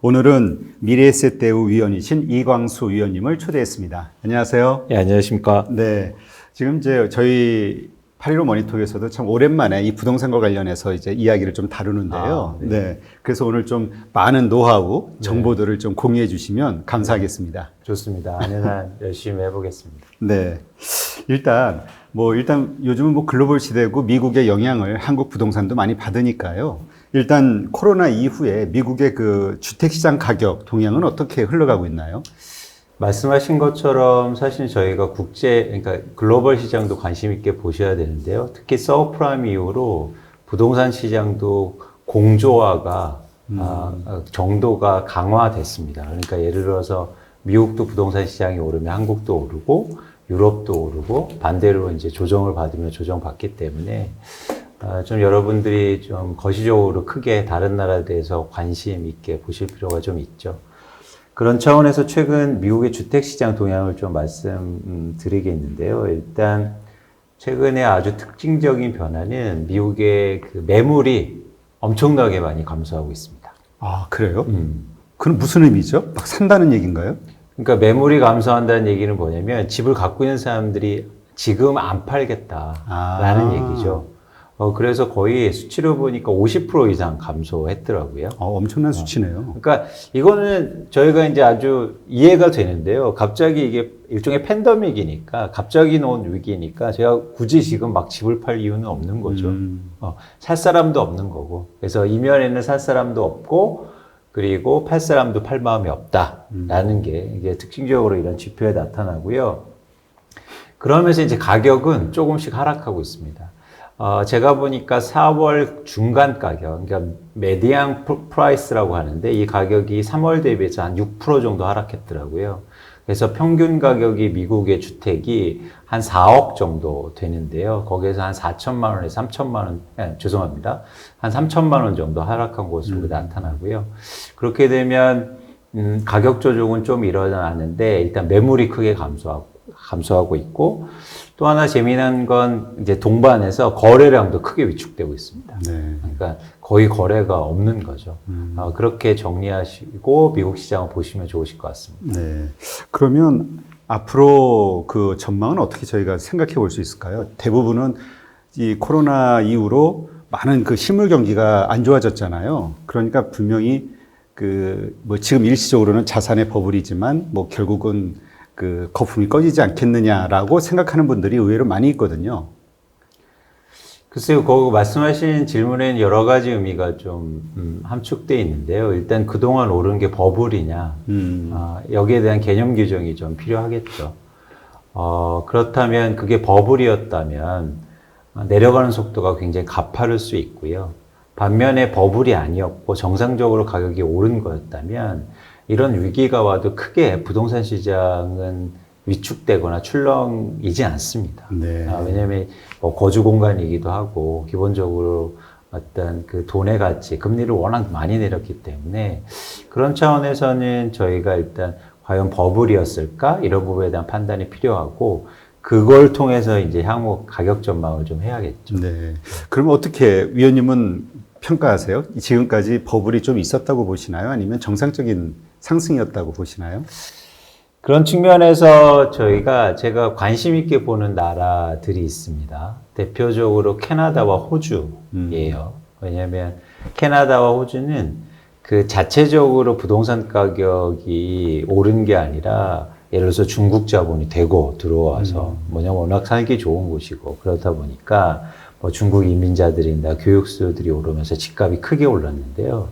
오늘은 미래에셋대우 위원이신 이광수 위원님을 초대했습니다. 안녕하세요. 네, 안녕하십니까. 네. 지금 이제 저희 8.15 모니터에서도 참 오랜만에 이 부동산과 관련해서 이제 이야기를 좀 다루는데요. 네. 그래서 오늘 좀 많은 노하우, 정보들을 좀 공유해 주시면 감사하겠습니다. 좋습니다. 아는 한 열심히 해보겠습니다. 네. 일단 요즘은 글로벌 시대고 미국의 영향을 한국 부동산도 많이 받으니까요. 일단 코로나 이후에 미국의 그 주택시장 가격 동향은 어떻게 흘러가고 있나요? 말씀하신 것처럼 사실 저희가 그러니까 글로벌 시장도 관심 있게 보셔야 되는데요. 특히 서브프라임 이후로 부동산 시장도 공조화가 정도가 강화됐습니다. 그러니까 예를 들어서 미국도 부동산 시장이 오르면 한국도 오르고 유럽도 오르고 반대로 이제 조정을 받으면 조정받기 때문에 좀 여러분들이 좀 거시적으로 크게 다른 나라에 대해서 관심 있게 보실 필요가 좀 있죠. 그런 차원에서 최근 미국의 주택시장 동향을 좀 말씀드리겠는데요. 일단 최근에 아주 특징적인 변화는 미국의 그 매물이 엄청나게 많이 감소하고 있습니다. 아, 그래요? 그건 무슨 의미죠? 막 산다는 얘기인가요? 그러니까 매물이 감소한다는 얘기는 뭐냐면 집을 갖고 있는 사람들이 지금 안 팔겠다라는 얘기죠. 그래서 거의 수치로 보니까 50% 이상 감소했더라고요. 엄청난 수치네요. 그러니까 이거는 저희가 이제 아주 이해가 되는데요. 갑자기 이게 일종의 팬데믹이니까 갑자기 나온 위기니까 제가 굳이 지금 막 집을 팔 이유는 없는 거죠. 살 사람도 없는 거고. 그래서 이면에는 살 사람도 없고 그리고 팔 사람도 팔 마음이 없다라는 게 이게 특징적으로 이런 지표에 나타나고요. 그러면서 이제 가격은 조금씩 하락하고 있습니다. 제가 보니까 4월 중간 가격, 그러니까 메디안 프라이스라고 하는데 이 가격이 3월 대비해서 한 6% 정도 하락했더라고요. 그래서 평균 가격이 미국의 주택이 한 4억 정도 되는데요. 거기에서 한 4천만 원에서 3천만 원, 죄송합니다. 한 3천만 원 정도 하락한 것으로 나타나고요. 그렇게 되면 가격 조정은 좀 일어나는데 일단 매물이 크게 감소하고 있고 또 하나 재미난 건 이제 동반해서 거래량도 크게 위축되고 있습니다. 네. 그러니까 거의 거래가 없는 거죠. 그렇게 정리하시고 미국 시장을 보시면 좋으실 것 같습니다. 네. 그러면 앞으로 그 전망은 어떻게 저희가 생각해 볼 수 있을까요? 대부분은 이 코로나 이후로 많은 그 실물 경기가 안 좋아졌잖아요. 그러니까 분명히 지금 일시적으로는 자산의 버블이지만 결국은 그 거품이 꺼지지 않겠느냐라고 생각하는 분들이 의외로 많이 있거든요. 글쎄요, 그 말씀하신 질문에는 여러 가지 의미가 좀 함축되어 있는데요. 일단 그동안 오른 게 버블이냐, 여기에 대한 개념 규정이 좀 필요하겠죠. 그렇다면 그게 버블이었다면 내려가는 속도가 굉장히 가파를 수 있고요. 반면에 버블이 아니었고 정상적으로 가격이 오른 거였다면 이런 위기가 와도 크게 부동산 시장은 위축되거나 출렁이지 않습니다. 네. 왜냐하면 거주 공간이기도 하고 기본적으로 어떤 그 돈의 가치, 금리를 워낙 많이 내렸기 때문에 그런 차원에서는 저희가 일단 과연 버블이었을까? 이런 부분에 대한 판단이 필요하고 그걸 통해서 이제 향후 가격 전망을 좀 해야겠죠. 네. 그럼 어떻게 위원님은 평가하세요? 지금까지 버블이 좀 있었다고 보시나요? 아니면 정상적인 상승이었다고 보시나요? 그런 측면에서 제가 관심 있게 보는 나라들이 있습니다. 대표적으로 캐나다와 호주예요. 왜냐하면 캐나다와 호주는 그 자체적으로 부동산 가격이 오른 게 아니라 예를 들어서 중국 자본이 대거 들어와서 워낙 살기 좋은 곳이고 그렇다 보니까 중국 이민자들이나 교육수요들이 오르면서 집값이 크게 올랐는데요.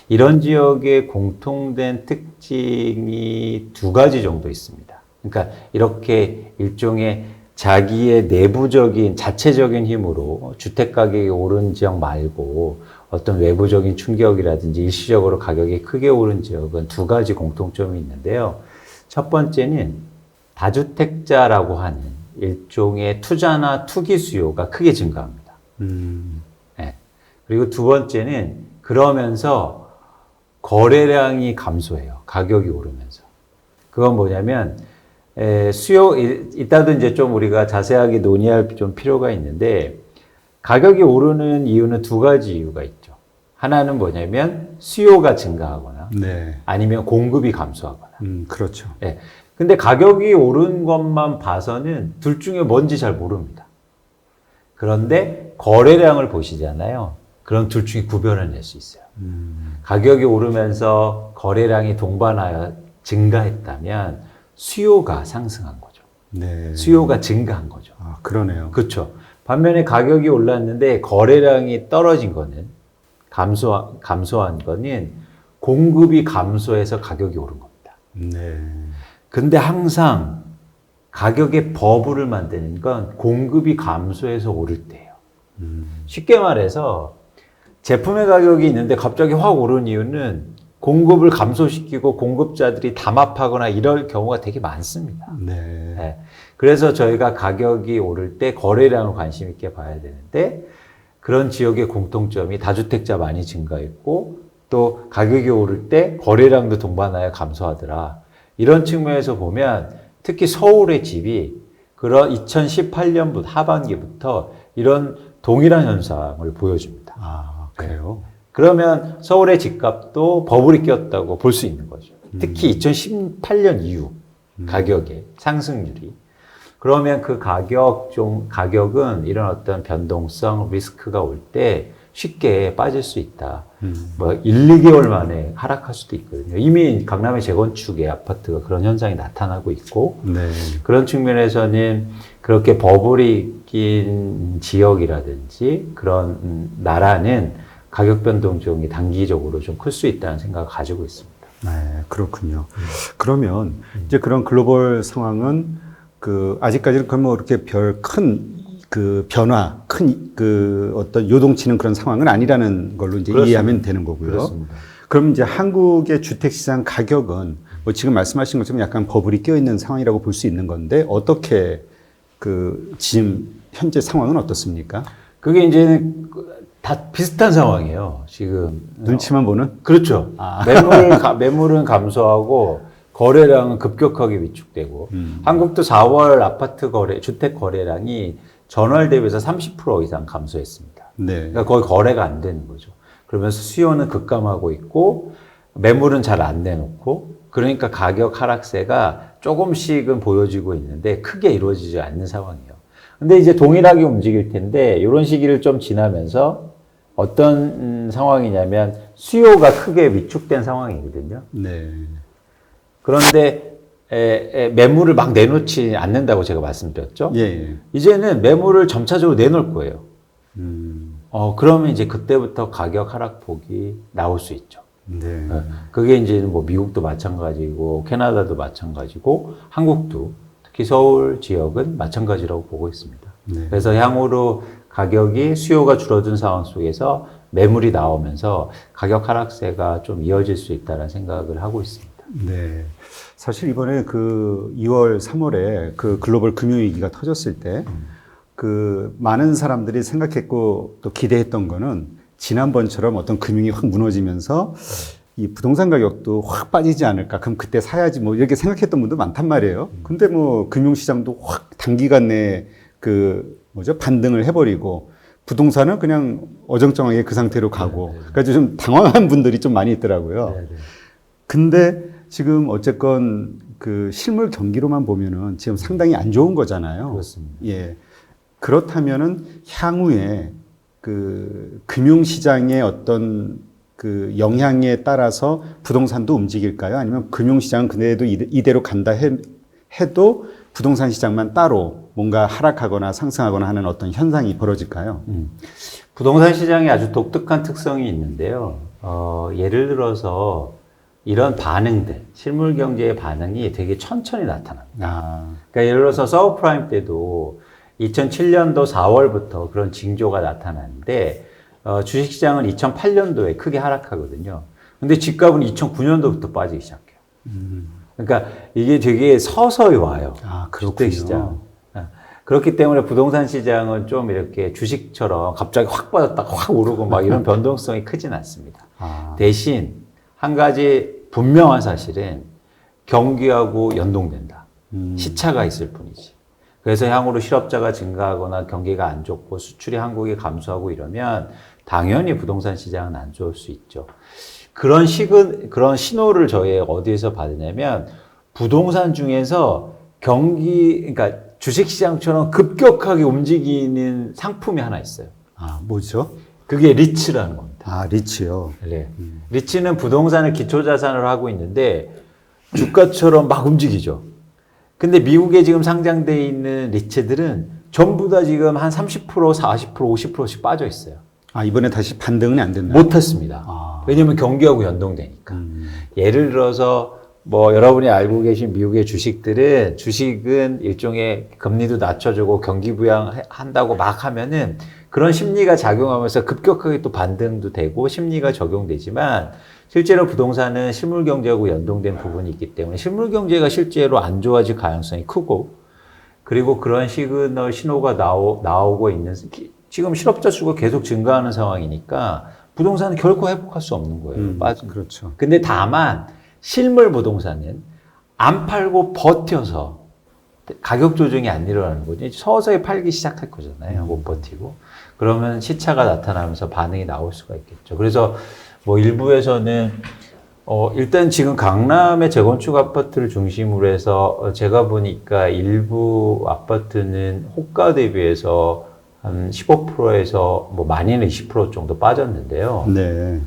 이런 지역의 공통된 특징이 두 가지 정도 있습니다. 그러니까 이렇게 일종의 자기의 내부적인 자체적인 힘으로 주택 가격이 오른 지역 말고 어떤 외부적인 충격이라든지 일시적으로 가격이 크게 오른 지역은 두 가지 공통점이 있는데요. 첫 번째는 다주택자라고 하는 일종의 투자나 투기 수요가 크게 증가합니다. 네. 그리고 두 번째는 그러면서 거래량이 감소해요. 가격이 오르면서. 그건 뭐냐면 이따도 이제 좀 우리가 자세하게 논의할 좀 필요가 있는데 가격이 오르는 이유는 두 가지 이유가 있죠. 하나는 뭐냐면 수요가 증가하거나 네. 아니면 공급이 감소하거나. 그렇죠. 예. 근데 가격이 오른 것만 봐서는 둘 중에 뭔지 잘 모릅니다. 그런데 거래량을 보시잖아요. 그럼 둘 중에 구별을 낼 수 있어요. 가격이 오르면서 거래량이 동반하여 증가했다면 수요가 상승한 거죠. 네. 수요가 증가한 거죠. 아, 그러네요. 그렇죠. 반면에 가격이 올랐는데 거래량이 떨어진 거는 감소한 거는 공급이 감소해서 가격이 오른 겁니다. 네. 근데 항상 가격의 버블을 만드는 건 공급이 감소해서 오를 때예요. 쉽게 말해서 제품의 가격이 있는데 갑자기 확 오른 이유는 공급을 감소시키고 공급자들이 담합하거나 이럴 경우가 되게 많습니다. 네. 네. 그래서 저희가 가격이 오를 때 거래량을 관심 있게 봐야 되는데 그런 지역의 공통점이 다주택자 많이 증가했고 또 가격이 오를 때 거래량도 동반하여 감소하더라. 이런 측면에서 보면 특히 서울의 집이 그런 2018년부터 하반기부터 이런 동일한 현상을 보여줍니다. 아, 그래요? 그러면 서울의 집값도 버블이 꼈다고 볼 수 있는 거죠. 특히 2018년 이후 가격의 상승률이. 그러면 그 가격은 이런 어떤 변동성 리스크가 올 때 쉽게 빠질 수 있다. 뭐 1, 2개월 만에 하락할 수도 있거든요. 이미 강남의 재건축의 아파트가 그런 현상이 나타나고 있고 네. 그런 측면에서는 그렇게 버블이 낀 지역이라든지 그런 나라는 가격 변동성이 단기적으로 좀 클 수 있다는 생각을 가지고 있습니다. 네, 그렇군요. 그러면 이제 그런 글로벌 상황은 아직까지는 뭐 이렇게 별 큰 변화, 큰 어떤 요동치는 그런 상황은 아니라는 걸로 이제 그렇습니다. 이해하면 되는 거고요. 그렇습니다. 그럼 이제 한국의 주택시장 가격은 뭐 지금 말씀하신 것처럼 약간 버블이 껴있는 상황이라고 볼 수 있는 건데 어떻게 지금 현재 상황은 어떻습니까? 그게 이제는 다 비슷한 상황이에요. 지금 눈치만 보는? 그렇죠. 매물은 감소하고 거래량은 급격하게 위축되고 한국도 4월 아파트 주택 거래량이 전월 대비해서 30% 이상 감소했습니다. 네. 그러니까 거의 거래가 안 되는 거죠. 그러면서 수요는 급감하고 있고 매물은 잘 안 내놓고 그러니까 가격 하락세가 조금씩은 보여지고 있는데 크게 이루어지지 않는 상황이에요. 근데 이제 동일하게 움직일 텐데 이런 시기를 좀 지나면서 어떤 상황이냐면 수요가 크게 위축된 상황이거든요. 네. 그런데 매물을 막 내놓지 않는다고 제가 말씀드렸죠. 예. 이제는 매물을 점차적으로 내놓을 거예요. 그러면 이제 그때부터 가격 하락폭이 나올 수 있죠. 네. 그게 이제 뭐 미국도 마찬가지고 캐나다도 마찬가지고 한국도 특히 서울 지역은 마찬가지라고 보고 있습니다. 네. 그래서 향후로 가격이 수요가 줄어든 상황 속에서 매물이 나오면서 가격 하락세가 좀 이어질 수 있다는 생각을 하고 있습니다. 네. 사실 이번에 2월, 3월에 글로벌 금융위기가 터졌을 때, 많은 사람들이 생각했고 또 기대했던 거는 지난번처럼 어떤 금융이 확 무너지면서 이 부동산 가격도 확 빠지지 않을까. 그럼 그때 사야지 뭐 이렇게 생각했던 분도 많단 말이에요. 근데 뭐 금융시장도 확 단기간 내에 반등을 해버리고 부동산은 그냥 어정쩡하게 그 상태로 가고. 그래서 좀 당황한 분들이 좀 많이 있더라고요. 근데 지금 어쨌건 실물 경기로만 보면은 지금 상당히 안 좋은 거잖아요. 그렇습니다. 예. 그렇다면은 향후에 금융시장의 어떤 영향에 따라서 부동산도 움직일까요? 아니면 금융시장은 그래도 이대로 간다 해도 부동산 시장만 따로 뭔가 하락하거나 상승하거나 하는 어떤 현상이 벌어질까요? 부동산 시장이 아주 독특한 특성이 있는데요. 예를 들어서 이런 반응들, 실물 경제의 반응이 되게 천천히 나타납니다. 그러니까 예를 들어서 서브프라임 때도 2007년도 4월부터 그런 징조가 나타나는데 주식시장은 2008년도에 크게 하락하거든요. 근데 집값은 2009년도부터 빠지기 시작해요. 그러니까 이게 되게 서서히 와요. 그렇군요. 주택시장. 그렇기 때문에 부동산 시장은 좀 이렇게 주식처럼 갑자기 확 빠졌다가 확 오르고 막 이런 변동성이 크진 않습니다. 대신 한 가지 분명한 사실은 경기하고 연동된다. 시차가 있을 뿐이지. 그래서 향후로 실업자가 증가하거나 경기가 안 좋고 수출이 한국이 감소하고 이러면 당연히 부동산 시장은 안 좋을 수 있죠. 그런 신호를 저희 어디에서 받으냐면 부동산 중에서 그러니까 주식시장처럼 급격하게 움직이는 상품이 하나 있어요. 아, 뭐죠? 그게 리츠라는 겁니다. 아, 리츠요. 네. 리츠는 부동산을 기초자산으로 하고 있는데 주가처럼 막 움직이죠. 근데 미국에 지금 상장돼 있는 리츠들은 전부 다 지금 한 30%, 40%, 50%씩 빠져 있어요. 아, 이번에 다시 반등은 안 됐나요? 못했습니다. 아. 왜냐면 경기하고 연동되니까. 예를 들어서 뭐 여러분이 알고 계신 미국의 주식은 일종의 금리도 낮춰주고 경기 부양한다고 막 하면은 그런 심리가 작용하면서 급격하게 또 반등도 되고 심리가 적용되지만 실제로 부동산은 실물 경제하고 연동된 부분이 있기 때문에 실물 경제가 실제로 안 좋아질 가능성이 크고 그리고 그런 신호가 나오고 있는 지금 실업자 수가 계속 증가하는 상황이니까 부동산은 결코 회복할 수 없는 거예요. 빠지면. 그렇죠. 근데 다만 실물 부동산은 안 팔고 버텨서 가격 조정이 안 일어나는 거죠. 서서히 팔기 시작할 거잖아요. 못 버티고. 그러면 시차가 나타나면서 반응이 나올 수가 있겠죠. 그래서 뭐 일부에서는 일단 지금 강남의 재건축 아파트를 중심으로 해서 제가 보니까 일부 아파트는 호가 대비해서 한 15%에서 뭐 많이는 20% 정도 빠졌는데요. 네.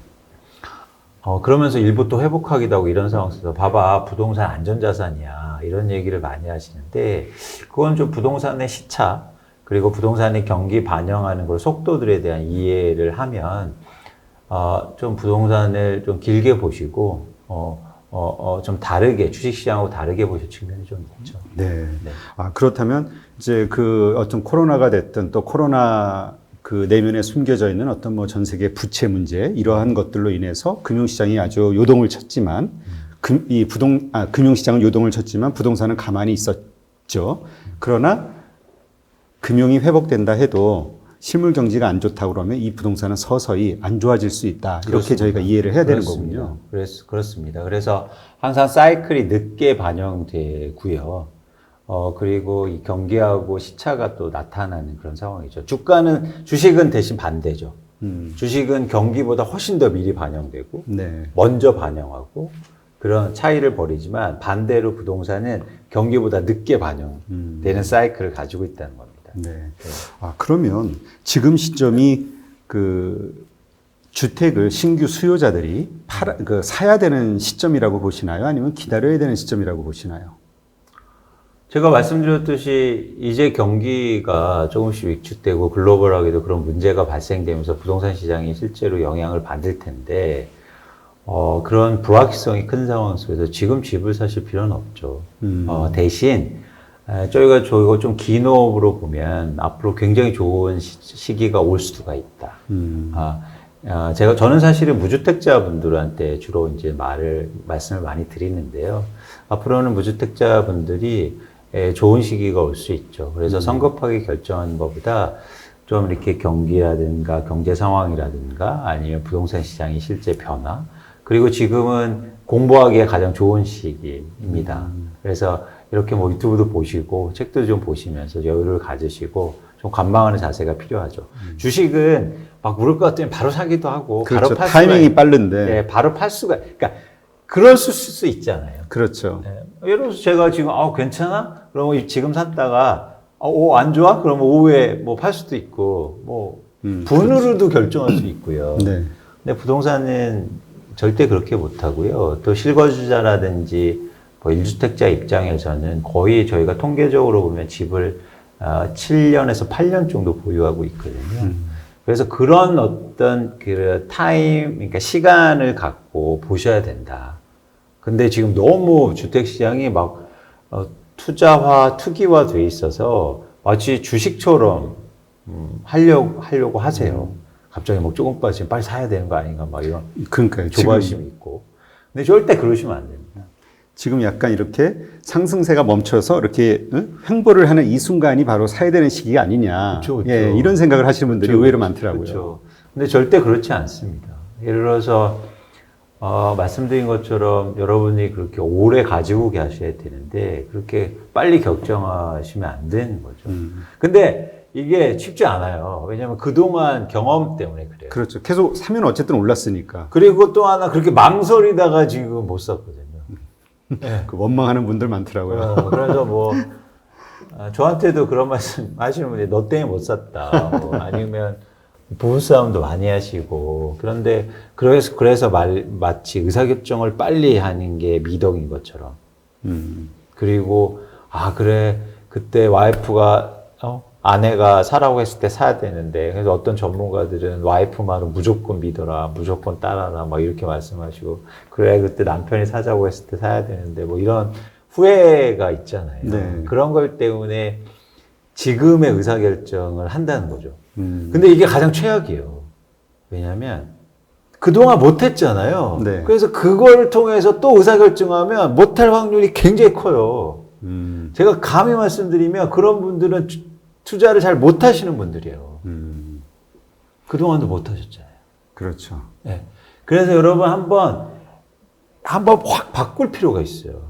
그러면서 일부 또 회복하기도 하고 이런 상황에서 봐봐 부동산 안전자산이야 이런 얘기를 많이 하시는데 그건 좀 부동산의 시차 그리고 부동산의 경기 반영하는 걸 속도들에 대한 이해를 하면 좀 부동산을 좀 길게 보시고 좀 다르게 주식시장하고 다르게 보실 측면이 좀 있죠. 네. 네. 아, 그렇다면 이제 그 어떤 코로나가 됐든 또 코로나 그 내면에 숨겨져 있는 어떤 뭐 전 세계 부채 문제 이러한 것들로 인해서 금융시장이 아주 요동을 쳤지만 금융시장은 요동을 쳤지만 부동산은 가만히 있었죠. 그러나 금융이 회복된다 해도 실물 경제가 안 좋다고 그러면 이 부동산은 서서히 안 좋아질 수 있다. 이렇게 그렇습니다. 저희가 이해를 해야 되는 그렇습니다. 거군요. 그렇습니다. 그래서 항상 사이클이 늦게 반영되고요. 그리고 이 경기하고 시차가 또 나타나는 그런 상황이죠. 주식은 대신 반대죠. 주식은 경기보다 훨씬 더 미리 반영되고, 네. 먼저 반영하고, 그런 차이를 벌이지만 반대로 부동산은 경기보다 늦게 반영되는 사이클을 가지고 있다는 겁니다. 네. 아, 그러면 지금 시점이 그 주택을 신규 수요자들이 사야 되는 시점이라고 보시나요? 아니면 기다려야 되는 시점이라고 보시나요? 제가 말씀드렸듯이 이제 경기가 조금씩 위축되고 글로벌하게도 그런 문제가 발생되면서 부동산 시장이 실제로 영향을 받을 텐데 그런 불확실성이 큰 상황 속에서 지금 집을 사실 필요는 없죠. 대신 저희가 좀 긴 호흡으로 보면 앞으로 굉장히 좋은 시기가 올 수가 있다. 저는 사실은 무주택자분들한테 주로 이제 말씀을 많이 드리는데요. 앞으로는 무주택자분들이 좋은 시기가 올 수 있죠. 그래서 성급하게 결정하는 것보다 좀 이렇게 경기라든가 경제 상황이라든가 아니면 부동산 시장의 실제 변화 그리고 지금은 공부하기에 가장 좋은 시기입니다. 그래서 이렇게 뭐 유튜브도 보시고 책도 좀 보시면서 여유를 가지시고 좀 관망하는 자세가 필요하죠. 주식은 막 오를 것 같으면 바로 사기도 하고 그렇죠. 바로 팔 타이밍이 빠른데. 네, 바로 팔 수가 그러니까 그럴 수 있잖아요. 그렇죠. 네. 예를 들어서 제가 지금 괜찮아? 그러면 지금 샀다가 안 좋아? 그러면 오후에 뭐 팔 수도 있고 뭐 분으로도 결정할 수 있고요. 네. 근데 부동산은 절대 그렇게 못 하고요. 또 실거주자라든지 뭐 1주택자 입장에서는 거의 저희가 통계적으로 보면 집을 7년에서 8년 정도 보유하고 있거든요. 그래서 그런 어떤 그러니까 시간을 갖고 보셔야 된다. 근데 지금 너무 주택시장이 막 투기화 돼 있어서 마치 주식처럼 하려고 하세요. 갑자기 뭐 조금 빠지면 빨리 사야 되는 거 아닌가 막 이런 그러니까요. 조바심이 있고. 근데 절대 그러시면 안 됩니다. 지금 약간 이렇게 상승세가 멈춰서 이렇게 횡보를 하는 이 순간이 바로 사야 되는 시기가 아니냐. 그쵸. 예, 이런 생각을 하시는 분들이 의외로 많더라고요. 그렇죠. 근데 절대 그렇지 않습니다. 예를 들어서 말씀드린 것처럼 여러분이 그렇게 오래 가지고 가셔야 되는데 그렇게 빨리 결정하시면 안 되는 거죠. 근데 이게 쉽지 않아요. 왜냐하면 그동안 경험 때문에 그래요. 그렇죠. 계속 사면 어쨌든 올랐으니까. 그리고 또 하나 그렇게 망설이다가 지금 못 샀거든요. 네. 그 원망하는 분들 많더라고요. 그래서 뭐 저한테도 그런 말씀 하시는 분이 너 때문에 못 샀다. 뭐 아니면 부부싸움도 많이 하시고 그런데 그래서 마치 의사결정을 빨리 하는 게 미덕인 것처럼 그리고 그래 그때 와이프가 아내가 사라고 했을 때 사야 되는데 그래서 어떤 전문가들은 와이프 말은 무조건 믿어라 무조건 따라라 막 이렇게 말씀하시고 그래 그때 남편이 사자고 했을 때 사야 되는데 뭐 이런 후회가 있잖아요. 네. 그런 걸 때문에 지금의 의사결정을 한다는 거죠. 근데 이게 가장 최악이에요. 왜냐하면 그동안 못했잖아요. 네. 그래서 그걸 통해서 또 의사결정하면 못할 확률이 굉장히 커요. 제가 감히 말씀드리면 그런 분들은 투자를 잘 못하시는 분들이에요. 그동안도 못하셨잖아요. 그렇죠. 네. 그래서 여러분 한번 확 바꿀 필요가 있어요.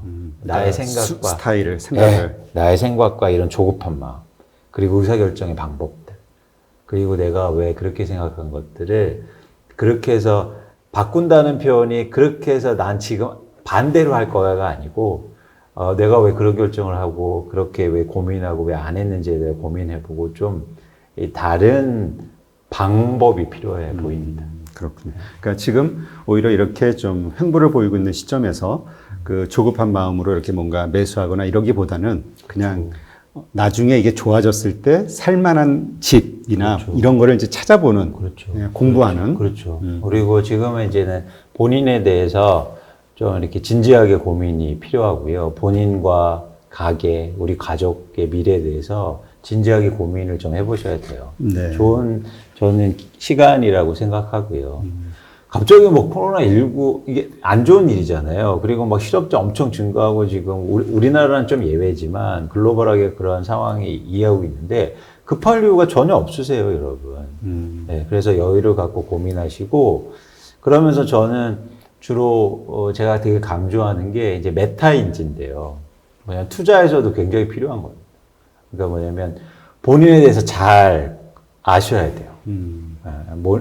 나의 생각과 생각을. 네, 나의 생각과 이런 조급한 마음 그리고 의사결정의 방법들 그리고 내가 왜 그렇게 생각한 것들을 그렇게 해서 바꾼다는 표현이 그렇게 해서 난 지금 반대로 할 거야가 아니고 내가 왜 그런 결정을 하고 그렇게 왜 고민하고 왜 안 했는지에 대해 고민해보고 좀 다른 방법이 필요해 보입니다. 그렇군요. 그러니까 지금 오히려 이렇게 좀 횡보를 보이고 있는 시점에서 그 조급한 마음으로 이렇게 뭔가 매수하거나 이러기보다는 그냥 나중에 이게 좋아졌을 때 살만한 집이나 그렇죠. 이런 거를 이제 찾아보는 그렇죠. 공부하는 그렇죠. 그리고 지금은 이제는 본인에 대해서 좀 이렇게 진지하게 고민이 필요하고요. 본인과 가게, 우리 가족의 미래에 대해서 진지하게 고민을 좀 해보셔야 돼요. 네. 좋은 저는 시간이라고 생각하고요. 갑자기 뭐 코로나19 이게 안 좋은 일이잖아요. 그리고 막 실업자 엄청 증가하고 지금 우리나라는 좀 예외지만 글로벌하게 그런 상황이 이해하고 있는데 급할 이유가 전혀 없으세요, 여러분. 네, 그래서 여유를 갖고 고민하시고 그러면서 저는 주로 제가 되게 강조하는 게 이제 메타인지인데요. 뭐냐 투자에서도 굉장히 필요한 거예요. 그러니까 뭐냐면 본인에 대해서 잘 아셔야 돼요.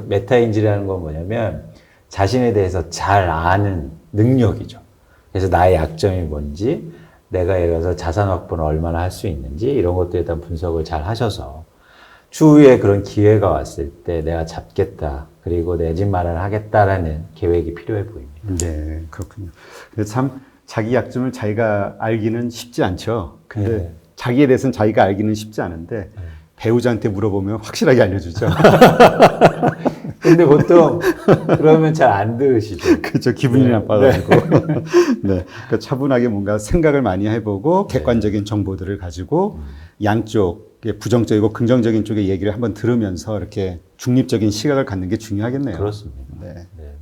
메타인지라는 건 뭐냐면 자신에 대해서 잘 아는 능력이죠. 그래서 나의 약점이 뭔지, 내가 예를 들어서 자산 확보는 얼마나 할 수 있는지 이런 것들에 대한 분석을 잘 하셔서 추후에 그런 기회가 왔을 때 내가 잡겠다. 그리고 내 집 마련을 하겠다라는 계획이 필요해 보입니다. 네, 그렇군요. 근데 참 자기 약점을 자기가 알기는 쉽지 않죠. 근데 네. 자기에 대해서는 자기가 알기는 쉽지 않은데 배우자한테 물어보면 확실하게 알려주죠. 근데 보통 그러면 잘 안 들으시죠. 그렇죠. 기분이 나빠가지고. 네. 그러니까 차분하게 뭔가 생각을 많이 해보고 객관적인 정보들을 가지고 양쪽의 부정적이고 긍정적인 쪽의 얘기를 한번 들으면서 이렇게 중립적인 시각을 갖는 게 중요하겠네요. 그렇습니다. 네. 네.